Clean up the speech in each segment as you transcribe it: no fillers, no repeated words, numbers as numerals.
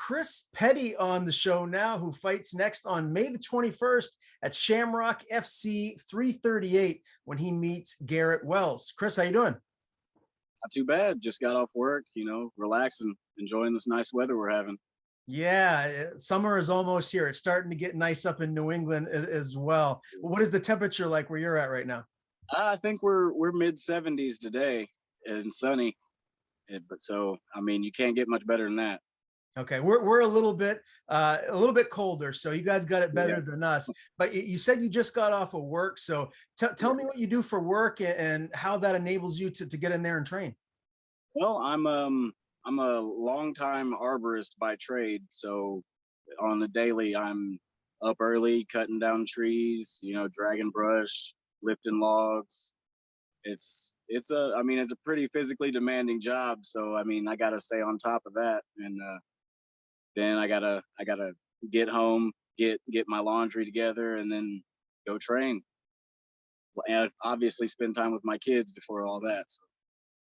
Chris Petty on the show now, who fights next on May the 21st at Shamrock FC 338 when he meets Garret Wells. Chris, how you doing? Not too bad. Just got off work, relaxing, enjoying this nice weather we're having. Yeah, summer is almost here. It's starting to get nice up in New England as well. What is the temperature like where you're at right now? I think we're mid 70s today and sunny. But so I mean, you can't get much better than that. Okay, we're a little bit colder, so you guys got it better Yeah. than us. But you said you just got off of work, so tell me what you do for work and how that enables you to get in there and train. Well, I'm a longtime arborist by trade, so on the daily I'm up early cutting down trees, dragging brush, lifting logs. It's a pretty physically demanding job, so I mean I got to stay on top of that, and then I gotta get home, get my laundry together, and then go train. And obviously spend time with my kids before all that. So,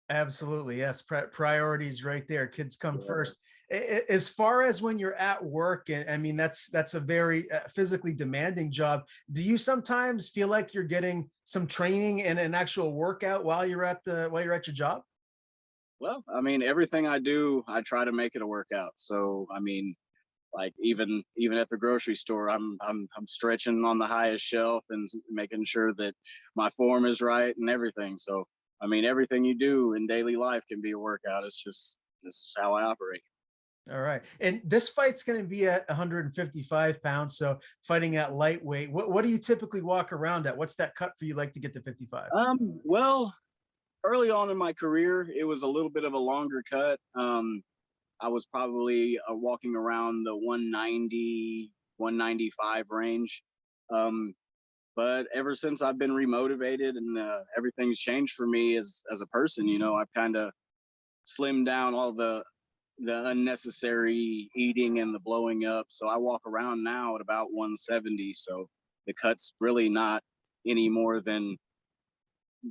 Absolutely, yes. Priorities right there. Kids come yeah. first. As far as when you're at work, and I mean that's a very physically demanding job. Do you sometimes feel like you're getting some training and an actual workout while you're at your job? Well, I mean, everything I do, I try to make it a workout. So, I mean, like even at the grocery store, I'm stretching on the highest shelf and making sure that my form is right and everything. So, I mean, everything you do in daily life can be a workout. It's just this is how I operate. All right. And this fight's going to be at 155 pounds. So fighting at lightweight. What do you typically walk around at? What's that cut for you like to get to 55? Well, early on in my career, it was a little bit of a longer cut. I was probably walking around the 190, 195 range. Um, but ever since I've been remotivated and everything's changed for me as a person, I've kind of slimmed down all the unnecessary eating and the blowing up. So I walk around now at about 170. So the cut's really not any more than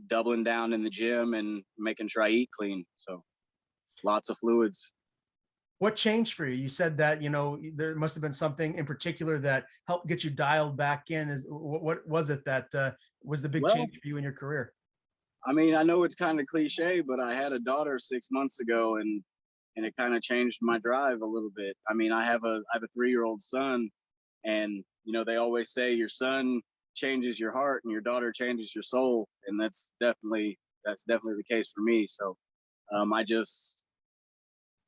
doubling down in the gym and making sure I eat clean. So lots of fluids. What changed for you? You said that, there must have been something in particular that helped get you dialed back in. What was it that was the big Well, change for you in your career? I mean, I know it's kind of cliche, but I had a daughter 6 months ago, and it kind of changed my drive a little bit. I mean, I have a 3-year-old son, and they always say your son changes your heart and your daughter changes your soul, and that's definitely the case for me. So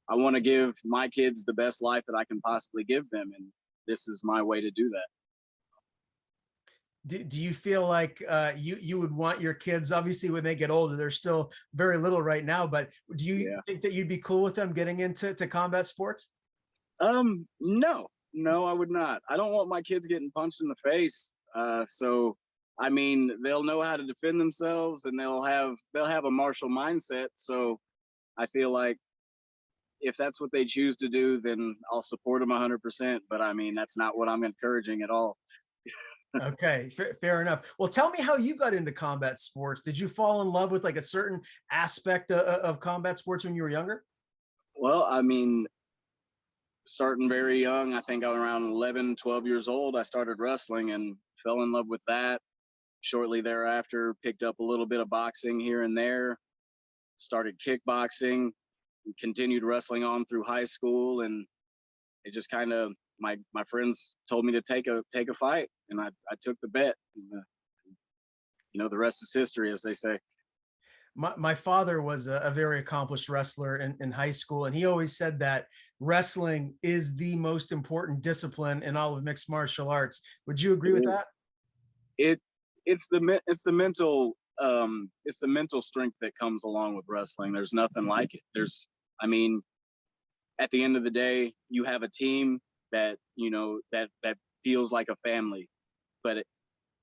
I want to give my kids the best life that I can possibly give them, and this is my way to do that. Do you feel like you would want your kids, obviously when they get older, they're still very little right now, but do you Yeah. think that you'd be cool with them getting into combat sports? No, no, I would not. I don't want my kids getting punched in the face. So I mean, they'll know how to defend themselves, and they'll have a martial mindset. So I feel like if that's what they choose to do, then I'll support them 100%. But I mean, that's not what I'm encouraging at all. Okay, fair enough. Well, tell me how you got into combat sports. Did you fall in love with like a certain aspect of combat sports when you were younger? Well, I mean, starting very young, I think I was around 11, 12 years old, I started wrestling and fell in love with that. Shortly thereafter, picked up a little bit of boxing here and there, started kickboxing, continued wrestling on through high school, and it just kind of my friends told me to take a fight, and I took the bet. And, the rest is history, as they say. My father was a very accomplished wrestler in high school, and he always said that wrestling is the most important discipline in all of mixed martial arts. Would you agree It with that? is. It it's the mental strength that comes along with wrestling. There's nothing like it. I mean, at the end of the day, you have a team that that feels like a family, but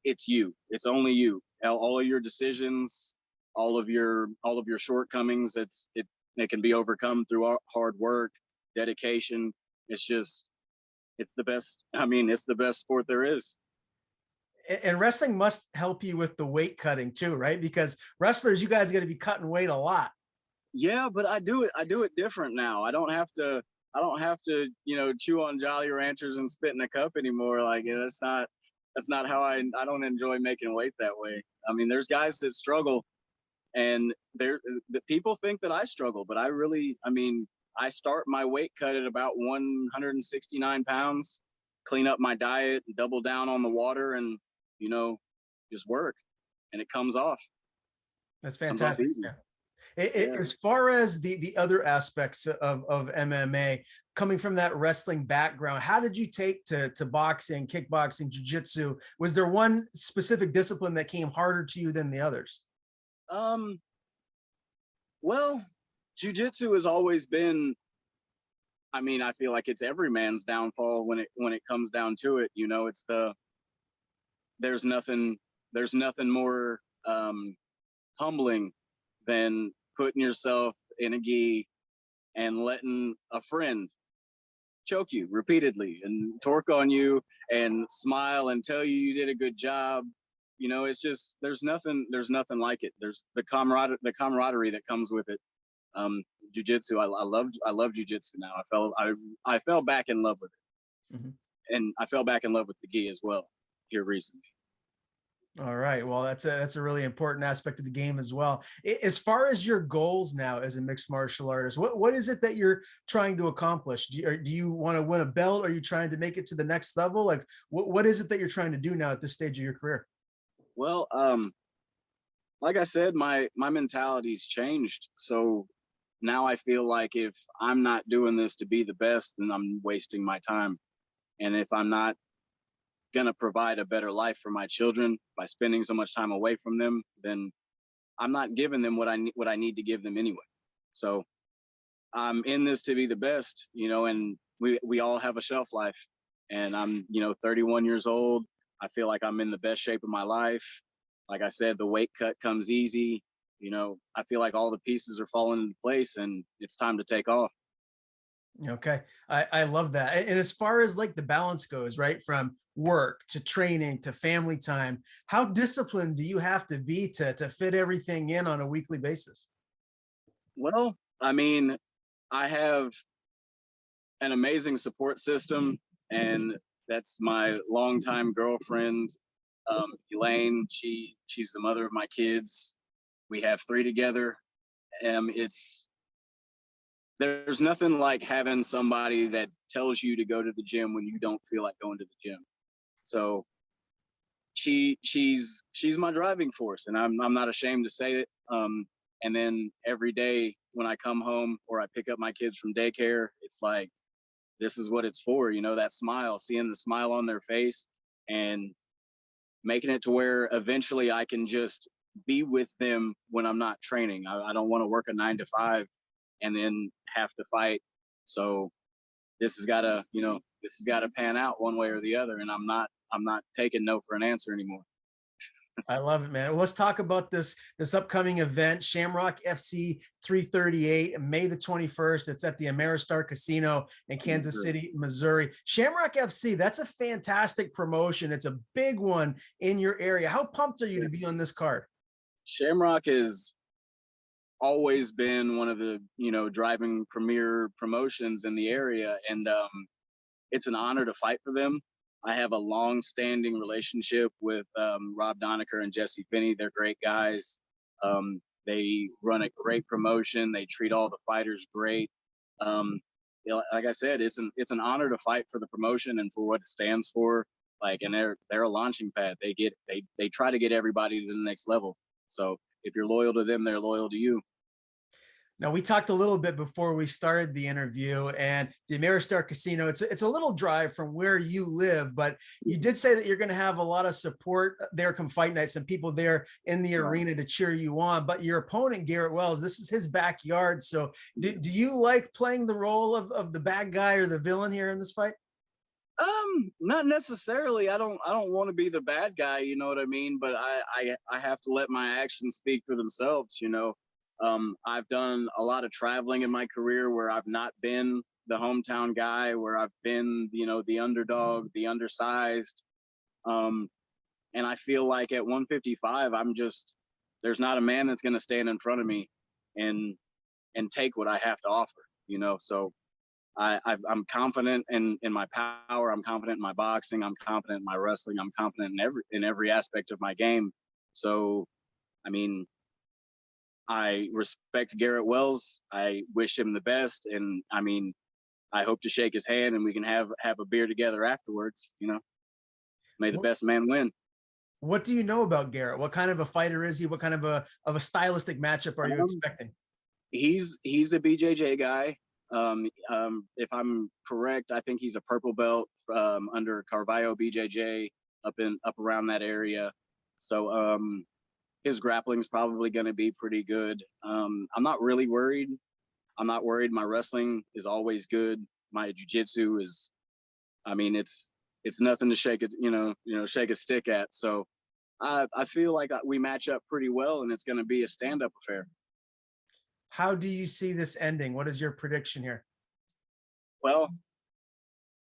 it's you. It's only you. All of your decisions, all of your shortcomings. It can be overcome through hard work, dedication. It's the best. I mean, it's the best sport there is. And wrestling must help you with the weight cutting too, right? Because wrestlers, you guys got to be cutting weight a lot. Yeah, but I do it different now. I don't have to. I don't have to, chew on Jolly Ranchers and spit in a cup anymore. Like, that's not how I don't enjoy making weight that way. I mean, there's guys that struggle, and the people think that I struggle, but I mean, I start my weight cut at about 169 pounds, clean up my diet, double down on the water, and, just work, and it comes off. That's Comes off fantastic. easy. Yeah. Yeah. As far as the other aspects of MMA, coming from that wrestling background, how did you take to boxing, kickboxing, jiu-jitsu? Was there one specific discipline that came harder to you than the others? Um, well, jujitsu has always been, I mean, I feel like it's every man's downfall when it comes down to it. It's there's nothing there's nothing more humbling than putting yourself in a gi and letting a friend choke you repeatedly and torque on you and smile and tell you you did a good job. It's just there's nothing like it. There's the camaraderie that comes with it. Jiu-jitsu, I love jiu-jitsu now. I fell back in love with it. Mhm. And I fell back in love with the gi as well here recently. All right. Well, that's a really important aspect of the game as well. As far as your goals now as a mixed martial artist, what is it that you're trying to accomplish? Do you want to win a belt? Are you trying to make it to the next level? Like, what is it that you're trying to do now at this stage of your career? Well, like I said, my mentality's changed. So now I feel like if I'm not doing this to be the best, then I'm wasting my time. And if I'm not gonna provide a better life for my children by spending so much time away from them, then I'm not giving them what I need to give them anyway. So I'm in this to be the best, and we all have a shelf life. And I'm, 31 years old. I feel like I'm in the best shape of my life. Like I said, the weight cut comes easy. I feel like all the pieces are falling into place, and it's time to take off. Okay. I love that. And as far as like the balance goes, right, from work to training to family time, how disciplined do you have to be to fit everything in on a weekly basis? Well, I mean, I have an amazing support system, and that's my longtime girlfriend, Elaine. She's the mother of my kids. We have three together. It's There's nothing like having somebody that tells you to go to the gym when you don't feel like going to the gym. So she's my driving force, and I'm not ashamed to say it. And then every day when I come home or I pick up my kids from daycare, it's like, this is what it's for. That smile, seeing the smile on their face, and making it to where eventually I can just be with them when I'm not training. I don't want to work a 9 to 5 and then have to fight. So this has got to pan out one way or the other. And I'm not taking no for an answer anymore. I love it, man. Well, let's talk about this upcoming event, Shamrock FC 338, May the 21st. It's at the Ameristar Casino in Kansas City, Missouri. Shamrock FC, that's a fantastic promotion. It's a big one in your area. How pumped are you to be on this card? Shamrock has always been one of the driving premier promotions in the area, and it's an honor to fight for them. I have a long-standing relationship with Rob Donaker and Jesse Finney. They're great guys. They run a great promotion. They treat all the fighters great. Like I said, it's an honor to fight for the promotion and for what it stands for. Like, and they're a launching pad. They try to get everybody to the next level. So if you're loyal to them, they're loyal to you. Now, we talked a little bit before we started the interview, and the Ameristar Casino, it's a little drive from where you live, but you did say that you're going to have a lot of support there come fight night, some people there in the arena to cheer you on. But your opponent, Garret Wells, this is his backyard. So do you like playing the role of the bad guy or the villain here in this fight? Not necessarily. I don't want to be the bad guy, you know what I mean? But I have to let my actions speak for themselves, I've done a lot of traveling in my career where I've not been the hometown guy, where I've been, the underdog, the undersized. And I feel like at 155, there's not a man that's going to stand in front of me and take what I have to offer, So I'm confident in my power. I'm confident in my boxing. I'm confident in my wrestling. I'm confident in every aspect of my game. So, I mean, I respect Garret Wells. I wish him the best, and I mean, I hope to shake his hand and we can have a beer together afterwards. You know, may the What, best man win. what do you know about Garrett? What kind of a fighter is he? What kind of a stylistic matchup are you Um, expecting? he's a BJJ guy. If I'm correct, I think he's a purple belt under Carvalho BJJ up around that area. So his grappling's probably going to be pretty good. I'm not really worried. I'm not worried. My wrestling is always good. My jiu-jitsu is, I mean, it's nothing to shake it, shake a stick at. So I feel like we match up pretty well, and it's going to be a stand-up affair. How do you see this ending? What is your prediction here? Well,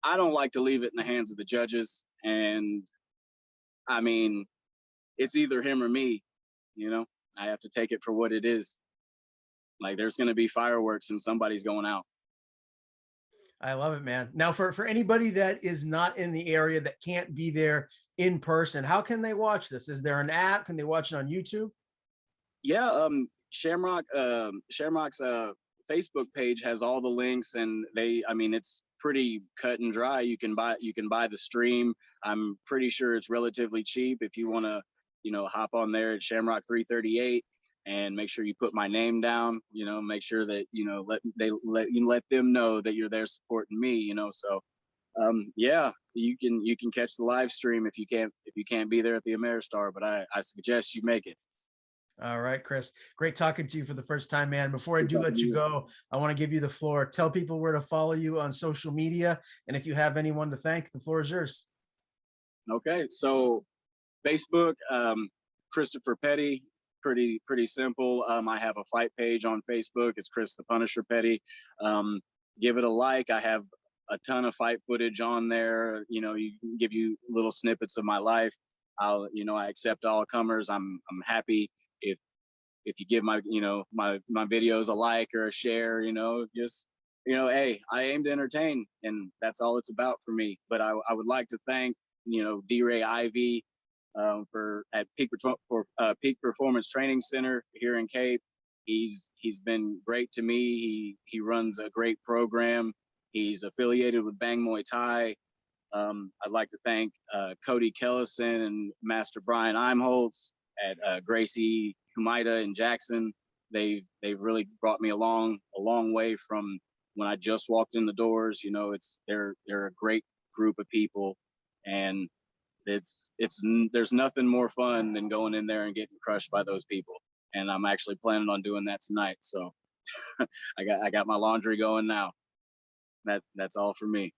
I don't like to leave it in the hands of the judges, and I mean, it's either him or me. You know, I have to take it for what it is. Like, there's going to be fireworks, and somebody's going out. I love it, man. Now, for anybody that is not in the area that can't be there in person, how can they watch this? Is there an app? Can they watch it on YouTube? Yeah, Shamrock's Facebook page has all the links, and I mean, it's pretty cut and dry. You can buy the stream. I'm pretty sure it's relatively cheap if you want to, hop on there at Shamrock 338 and make sure you put my name down. Make sure that let them know that you're there supporting me. So yeah, you can catch the live stream if you can't be there at the Ameristar, but I suggest you make it. All right, Chris. Great talking to you for the first time, man. Before I Good do talking let to you you. go, I want to give you the floor. Tell people where to follow you on social media. And if you have anyone to thank, the floor is yours. Okay, so Facebook, Christopher Petty, pretty simple. I have a fight page on Facebook. It's Chris the Punisher Petty. Give it a like. I have a ton of fight footage on there. You can give you little snippets of my life. I accept all comers. I'm happy if you give my videos a like or a share. Just hey, I aim to entertain, and that's all it's about for me. But I would like to thank D-Ray Ivy for at Peak Performance Training Center here in Cape. He's been great to me. He runs a great program. He's affiliated with Bang Muay Thai. I'd like to thank Cody Kellison and Master Brian Imholtz at Gracie Humaida in Jackson. They've really brought me a long way from when I just walked in the doors. They're a great group of people, and there's nothing more fun than going in there and getting crushed by those people. And I'm actually planning on doing that tonight. So I got my laundry going now. That's all for me.